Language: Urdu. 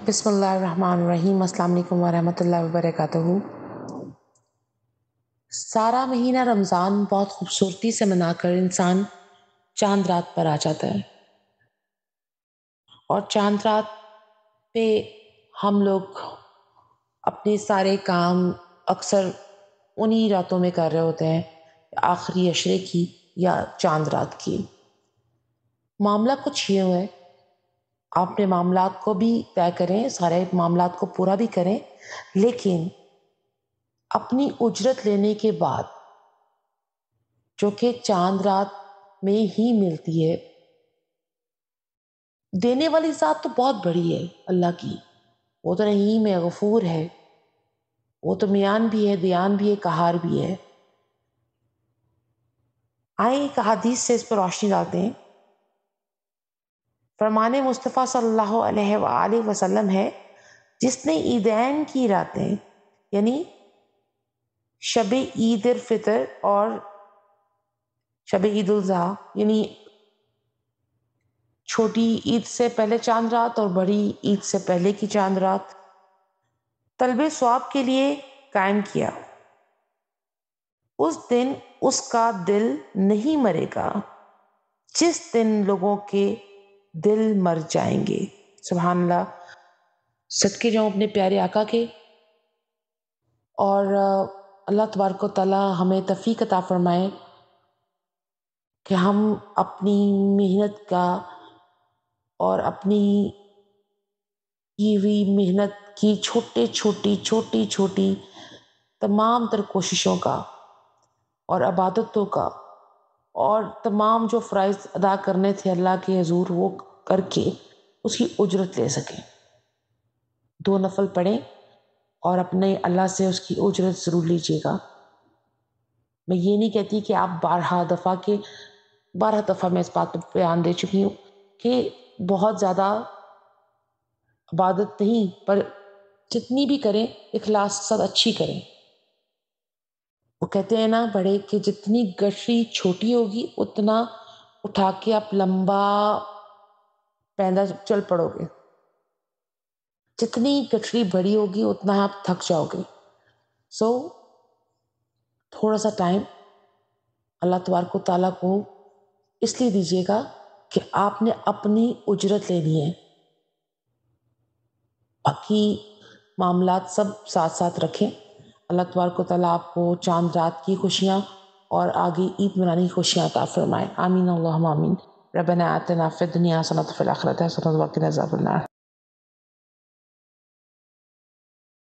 بسم اللہ الرحمن الرحیم۔ السلام علیکم ورحمۃ اللہ وبرکاتہ۔ سارا مہینہ رمضان بہت خوبصورتی سے منا کر انسان چاند رات پر آ جاتا ہے، اور چاند رات پہ ہم لوگ اپنے سارے کام اکثر انہی راتوں میں کر رہے ہوتے ہیں، آخری عشرے کی یا چاند رات کی۔ معاملہ کچھ یہ ہے، آپ اپنے معاملات کو بھی طے کریں، سارے معاملات کو پورا بھی کریں، لیکن اپنی اجرت لینے کے بعد جو کہ چاند رات میں ہی ملتی ہے، دینے والی ذات تو بہت بڑی ہے اللہ کی، وہ تو رحیم ہے، غفور ہے، وہ تو میان بھی ہے، دیان بھی ہے، قہار بھی ہے۔ آئیں ایک حدیث سے اس پر روشنی ڈالتے ہیں۔ فرمان مصطفیٰ صلی اللہ علیہ وآلہ وسلم ہے، جس نے عیدین کی راتیں یعنی شب عید الفطر اور شب عید الاضحیٰ یعنی چھوٹی عید سے پہلے چاند رات اور بڑی عید سے پہلے کی چاند رات طلب ثواب کے لیے قائم کیا، اس دن اس کا دل نہیں مرے گا جس دن لوگوں کے دل مر جائیں گے۔ سبحان اللہ، صدقے جاؤں اپنے پیارے آقا کے، اور اللہ تبارک و تعالی ہمیں توفیق عطا فرمائے کہ ہم اپنی محنت کا اور اپنی کی ہوئی محنت کی چھوٹی چھوٹی تمام تر کوششوں کا اور عبادتوں کا اور تمام جو فرائض ادا کرنے تھے اللہ کے حضور، وہ کر کے اس کی اجرت لے سکیں۔ 2 نفل پڑھیں اور اپنے اللہ سے اس کی اجرت ضرور لیجیے گا۔ میں یہ نہیں کہتی کہ آپ 12 دفعہ میں اس بات پر بیان دے چکی ہوں کہ بہت زیادہ عبادت نہیں، پر جتنی بھی کریں اخلاص کے ساتھ اچھی کریں۔ وہ کہتے ہیں نا بڑے کہ جتنی گٹھری چھوٹی ہوگی اتنا اٹھا کے آپ لمبا پیندہ چل پڑو گے، جتنی گٹھری بڑی ہوگی اتنا آپ تھک جاؤ گے۔ تھوڑا سا ٹائم اللہ تبارک و تعالیٰ کو اس لیے دیجیے گا کہ آپ نے اپنی اجرت لینی ہے، باقی معاملات سب ساتھ ساتھ رکھیں۔ اللہ تبارک و تعالیٰ آپ کو چاند رات کی خوشیاں اور آگے عید منانے کی خوشیاں عطا فرمائے۔ آمین اللہم آمین۔ ربنا آتنا فی الدنیا حسنۃ وفی الآخرۃ حسنۃ وقنا عذاب النار۔